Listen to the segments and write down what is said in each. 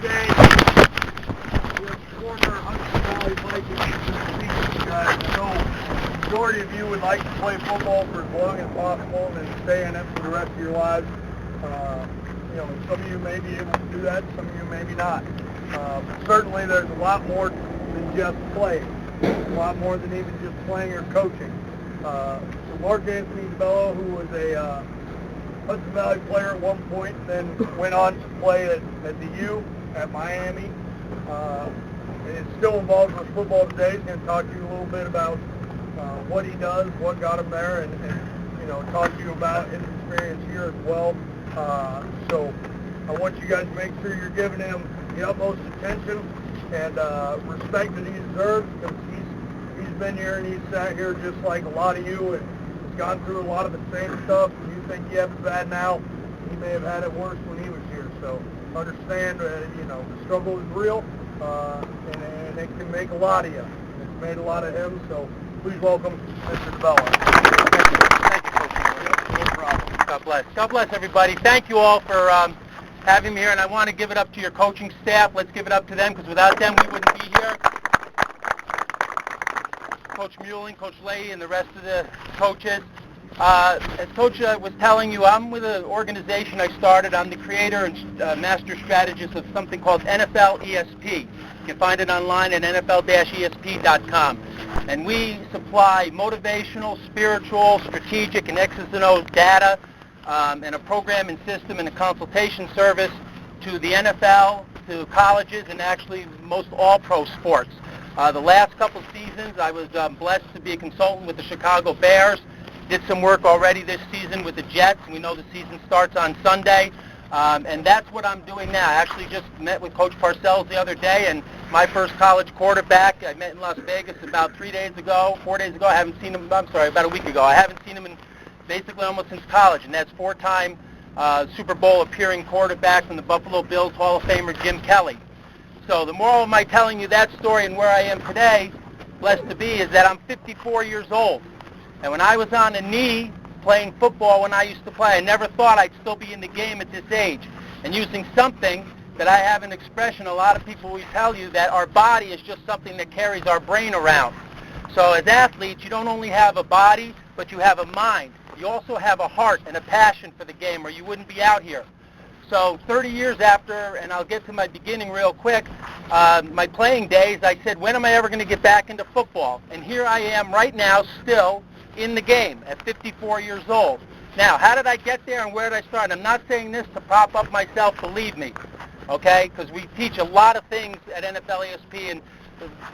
today with former Hudson Valley Vikings guys. I know the majority of you would like to play football for as long as possible and then stay in it for the rest of your lives. Some of you may be able to do that, some of you maybe not. But certainly there's a lot more than just playing. A lot more than even just playing or coaching. So Mark Anthony DiBello, who was a Hudson Valley player at one point, then went on to play at the U at Miami, and is still involved with football today. He's going to talk to you a little bit about what he does, what got him there, and talk to you about his experience here as well. So I want you guys to make sure you're giving him the utmost attention and respect that he deserves, because he's been here and he's sat here just like a lot of you and has gone through a lot of the same stuff. And you think you have it bad now, he may have had it worse when he was here. So understand, the struggle is real, and it can make a lot of you. It's made a lot of him. So please welcome Mr. DiBello. Thank you, Coach. No problem. God bless. God bless everybody. Thank you all for having me here, and I want to give it up to your coaching staff. Let's give it up to them, because without them we wouldn't be here. Coach Muelling, Coach Leahy, and the rest of the coaches. As Coach was telling you, I'm with an organization I started. I'm the creator and master strategist of something called NCAA-ESP. You can find it online at nfl-esp.com. And we supply motivational, spiritual, strategic, and X's and O's data and a programming system and a consultation service to the NFL, to colleges, and actually most all pro sports. The last couple seasons, I was blessed to be a consultant with the Chicago Bears. Did some work already this season with the Jets. We know the season starts on Sunday, and that's what I'm doing now. I actually just met with Coach Parcells the other day, and my first college quarterback, I met in Las Vegas about 4 days ago. I haven't seen him, about a week ago. I haven't seen him in basically almost since college, and that's four-time Super Bowl appearing quarterback from the Buffalo Bills Hall of Famer Jim Kelly. So the moral of my telling you that story and where I am today, blessed to be, is that I'm 54 years old. And when I was on a knee playing football when I used to play, I never thought I'd still be in the game at this age. And using something that I have an expression, a lot of people will tell you that our body is just something that carries our brain around. So as athletes, you don't only have a body, but you have a mind. You also have a heart and a passion for the game, or you wouldn't be out here. So 30 years after, and I'll get to my beginning real quick, my playing days, I said, when am I ever going to get back into football? And here I am right now still in the game at 54 years old. Now, how did I get there and where did I start? I'm not saying this to prop up myself, believe me, okay? Because we teach a lot of things at NCAA-ESP, and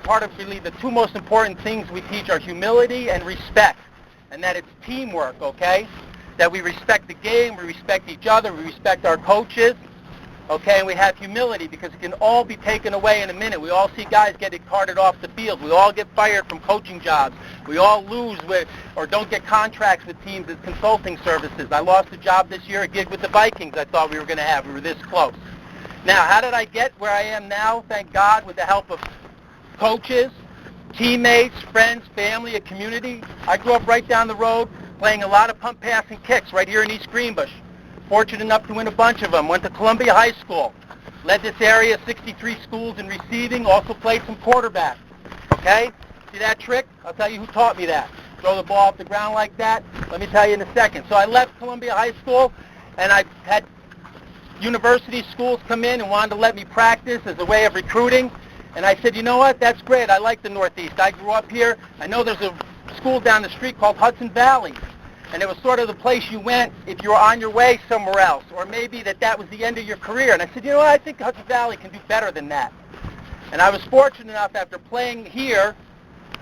part of really the two most important things we teach are humility and respect, and that it's teamwork, okay? That we respect the game, we respect each other, we respect our coaches, okay, and we have humility, because it can all be taken away in a minute. We all see guys getting carted off the field. We all get fired from coaching jobs. We all lose or don't get contracts with teams as consulting services. I lost a job this year, a gig with the Vikings I thought we were going to have. We were this close. Now, how did I get where I am now? Thank God, with the help of coaches, teammates, friends, family, a community. I grew up right down the road playing a lot of pump, pass, and kicks right here in East Greenbush. Fortunate enough to win a bunch of them. Went to Columbia High School. Led this area, 63 schools in receiving. Also played some quarterback. Okay? See that trick? I'll tell you who taught me that. Throw the ball off the ground like that. Let me tell you in a second. So I left Columbia High School, and I had university schools come in and wanted to let me practice as a way of recruiting. And I said, you know what? That's great. I like the Northeast. I grew up here. I know there's a school down the street called Hudson Valley. And it was sort of the place you went if you were on your way somewhere else, or maybe that was the end of your career. And I said, you know what, I think Hudson Valley can do better than that. And I was fortunate enough, after playing here,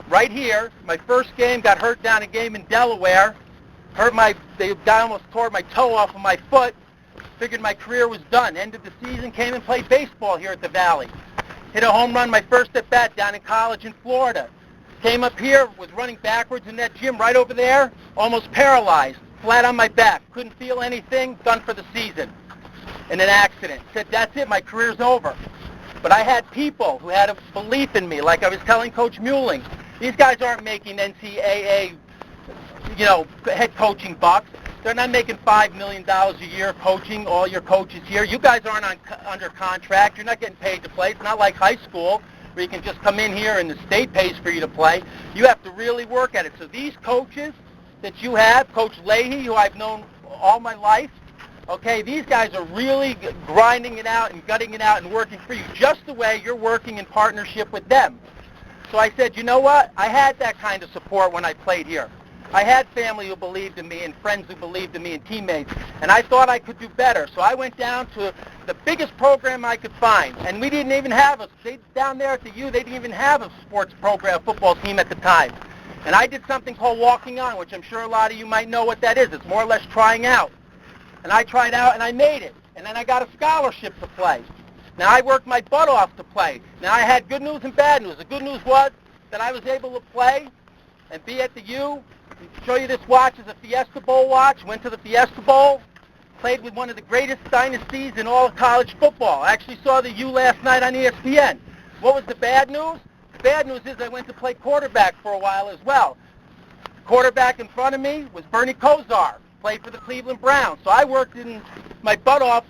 right here, my first game, got hurt down a game in Delaware, the guy almost tore my toe off of my foot, figured my career was done. Ended the season, came and played baseball here at the Valley. Hit a home run my first at bat down in college in Florida. Came up here, was running backwards in that gym right over there, almost paralyzed, flat on my back, couldn't feel anything, done for the season in an accident. Said, that's it, my career's over. But I had people who had a belief in me, like I was telling Coach Muelling. These guys aren't making NCAA, head coaching bucks. They're not making $5 million a year coaching, all your coaches here. You guys aren't under contract. You're not getting paid to play. It's not like high school where you can just come in here and the state pays for you to play. You have to really work at it. So these coaches that you have, Coach Leahy, who I've known all my life, okay, these guys are really grinding it out and gutting it out and working for you just the way you're working in partnership with them. So I said, you know what? I had that kind of support when I played here. I had family who believed in me and friends who believed in me and teammates, and I thought I could do better. So I went down to the biggest program I could find, and we didn't even have down there at the U, they didn't even have a sports program, football team at the time. And I did something called walking on, which I'm sure a lot of you might know what that is. It's more or less trying out. And I tried out and I made it. And then I got a scholarship to play. Now I worked my butt off to play. Now I had good news and bad news. The good news was that I was able to play and be at the U. I'll show you this watch. It's a Fiesta Bowl watch. Went to the Fiesta Bowl. Played with one of the greatest dynasties in all of college football. I actually saw the U last night on ESPN. What was the bad news? The bad news is I went to play quarterback for a while as well. The quarterback in front of me was Bernie Kosar. Played for the Cleveland Browns. So I worked in my butt off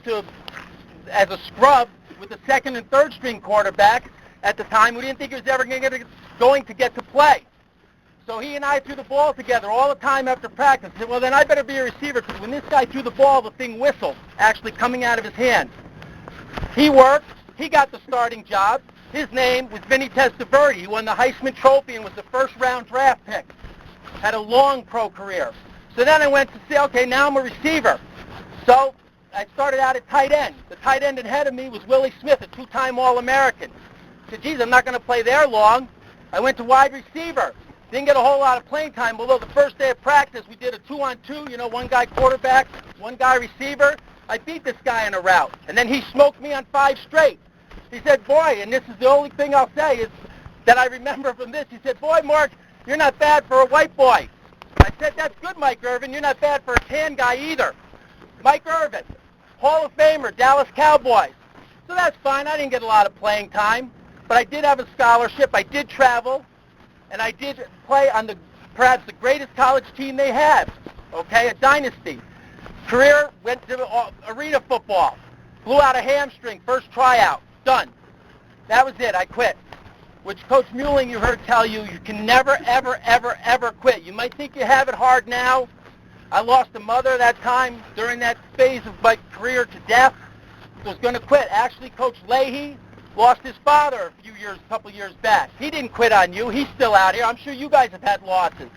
as a scrub with the second and third string quarterback at the time. We didn't think he was ever going to get to play. So he and I threw the ball together all the time after practice. I said, well, then I better be a receiver, because when this guy threw the ball, the thing whistled, actually coming out of his hand. He worked. He got the starting job. His name was Vinny Testaverde. He won the Heisman Trophy and was the first-round draft pick. Had a long pro career. So then I went to say, okay, now I'm a receiver. So I started out at tight end. The tight end ahead of me was Willie Smith, a two-time All-American. I said, geez, I'm not going to play there long. I went to wide receiver. Didn't get a whole lot of playing time, although the first day of practice we did a 2-on-2, one guy quarterback, one guy receiver. I beat this guy in a route, and then he smoked me on 5 straight. He said, boy, and this is the only thing I'll say is that I remember from this, he said, boy, Mark, you're not bad for a white boy. I said, that's good, Mike Irvin. You're not bad for a tan guy either. Mike Irvin, Hall of Famer, Dallas Cowboys. So that's fine. I didn't get a lot of playing time, but I did have a scholarship. I did travel, and I did play on perhaps the greatest college team they had, okay, a dynasty. Career, went to arena football, blew out a hamstring, first tryout, done. That was it. I quit. Which Coach Muehling, you heard tell you, you can never, ever, ever, ever quit. You might think you have it hard now. I lost a mother that time during that phase of my career to death. So I was going to quit. Actually, Coach Leahy lost his father a couple years back. He didn't quit on you. He's still out here. I'm sure you guys have had losses.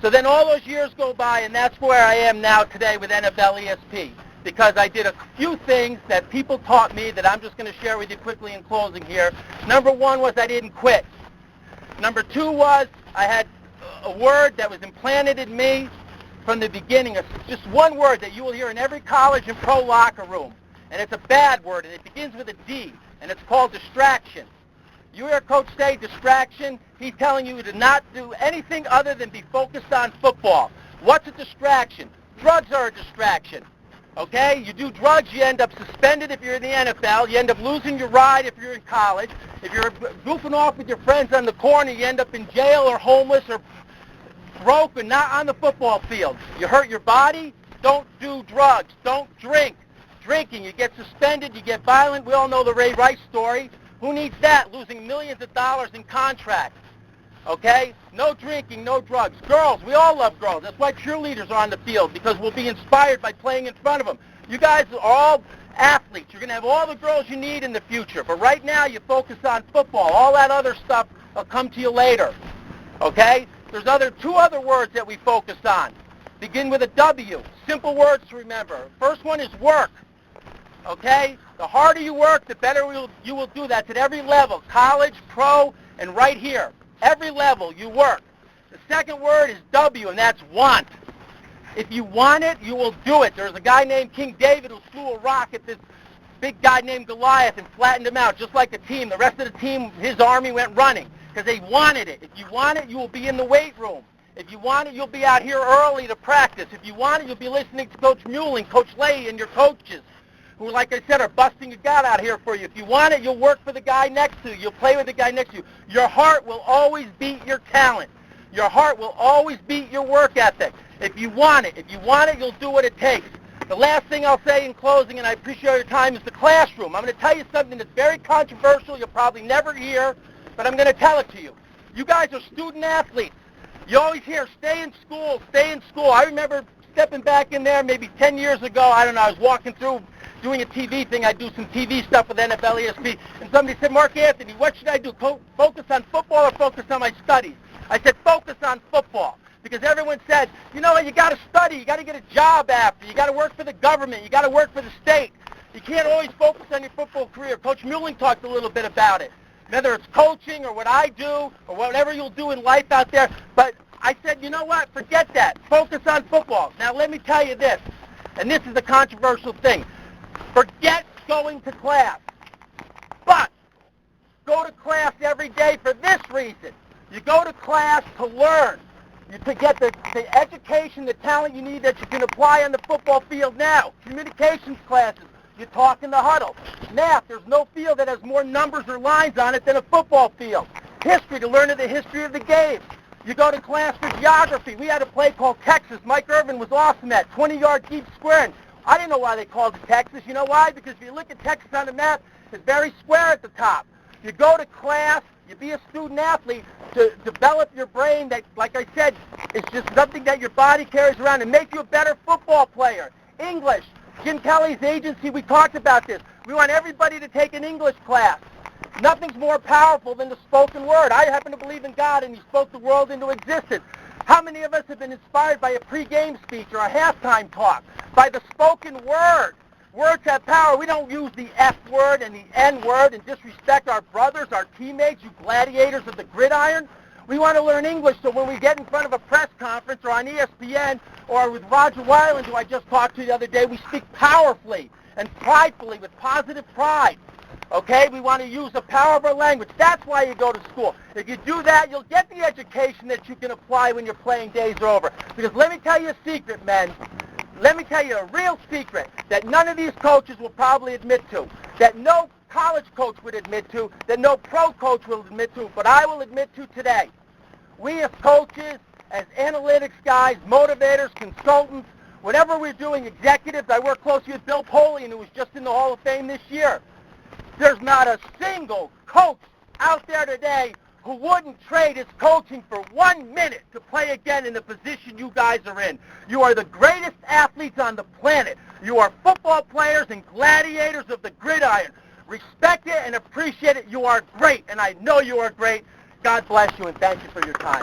So then all those years go by, and that's where I am now today with NCAA-ESP, because I did a few things that people taught me that I'm just going to share with you quickly in closing here. Number 1 was I didn't quit. Number 2 was I had a word that was implanted in me from the beginning, just one word that you will hear in every college and pro locker room. And it's a bad word, and it begins with a D, and it's called distraction. You hear Coach say distraction, he's telling you to not do anything other than be focused on football. What's a distraction? Drugs are a distraction. Okay? You do drugs, you end up suspended if you're in the NFL. You end up losing your ride if you're in college. If you're goofing off with your friends on the corner, you end up in jail or homeless or broke and not on the football field. You hurt your body, don't do drugs. Don't drink. Drinking, you get suspended, you get violent. We all know the Ray Rice story. Who needs that? Losing millions of dollars in contracts. Okay? No drinking, no drugs. Girls, we all love girls. That's why cheerleaders are on the field, because we'll be inspired by playing in front of them. You guys are all athletes. You're going to have all the girls you need in the future. But right now, you focus on football. All that other stuff will come to you later. Okay? There's 2 other words that we focus on. Begin with a W. Simple words to remember. First one is work. Okay? The harder you work, the better you will do. That's at every level, college, pro, and right here. Every level you work. The second word is W, and that's want. If you want it, you will do it. There's a guy named King David who threw a rock at this big guy named Goliath and flattened him out, just like a team. The rest of the team, his army, went running because they wanted it. If you want it, you will be in the weight room. If you want it, you'll be out here early to practice. If you want it, you'll be listening to Coach Muehling, Coach Leahy, and your coaches, who, like I said, are busting your gut out here for you. If you want it, you'll work for the guy next to you. You'll play with the guy next to you. Your heart will always beat your talent. Your heart will always beat your work ethic. If you want it, you'll do what it takes. The last thing I'll say in closing, and I appreciate your time, is the classroom. I'm going to tell you something that's very controversial. You'll probably never hear, but I'm going to tell it to you. You guys are student athletes. You always hear, stay in school, stay in school. I remember stepping back in there maybe 10 years ago. I don't know, I was walking through doing a TV thing. I do some TV stuff with NCAA-ESP, and somebody said, Mark Anthony, what should I do? Focus on football or focus on my studies? I said, focus on football. Because everyone said, you know what, you got to study, you got to get a job after, you got to work for the government, you got to work for the state. You can't always focus on your football career. Coach Muelling talked a little bit about it, whether it's coaching or what I do or whatever you'll do in life out there. But I said, you know what, forget that. Focus on football. Now let me tell you this, and this is a controversial thing. Forget going to class, but go to class every day for this reason. You go to class to learn. To get the education, the talent you need that you can apply on the football field now. Communications classes, you talk in the huddle. Math, there's no field that has more numbers or lines on it than a football field. History, to learn the history of the game. You go to class for geography. We had a play called Texas. Mike Irvin was awesome at 20-yard deep squaring. I didn't know why they called it Texas. You know why? Because if you look at Texas on the map, it's very square at the top. You go to class, you be a student athlete to develop your brain that, like I said, it's just something that your body carries around and make you a better football player. English. Jim Kelly's agency, we talked about this. We want everybody to take an English class. Nothing's more powerful than the spoken word. I happen to believe in God, and He spoke the world into existence. How many of us have been inspired by a pre-game speech or a halftime talk? By the spoken word. Words have power. We don't use the F word and the N word and disrespect our brothers, our teammates, you gladiators of the gridiron. We want to learn English so when we get in front of a press conference or on ESPN or with Roger Weiland, who I just talked to the other day, we speak powerfully and pridefully with positive pride. Okay? We want to use the power of our language. That's why you go to school. If you do that, you'll get the education that you can apply when your playing days are over. Because let me tell you a secret, men. Let me tell you a real secret that none of these coaches will probably admit to, that no college coach would admit to, that no pro coach will admit to, but I will admit to today. We as coaches, as analytics guys, motivators, consultants, whatever we're doing, executives, I work closely with Bill Polian, who was just in the Hall of Fame this year. There's not a single coach out there today who wouldn't trade his coaching for 1 minute to play again in the position you guys are in. You are the greatest athletes on the planet. You are football players and gladiators of the gridiron. Respect it and appreciate it. You are great, and I know you are great. God bless you, and thank you for your time.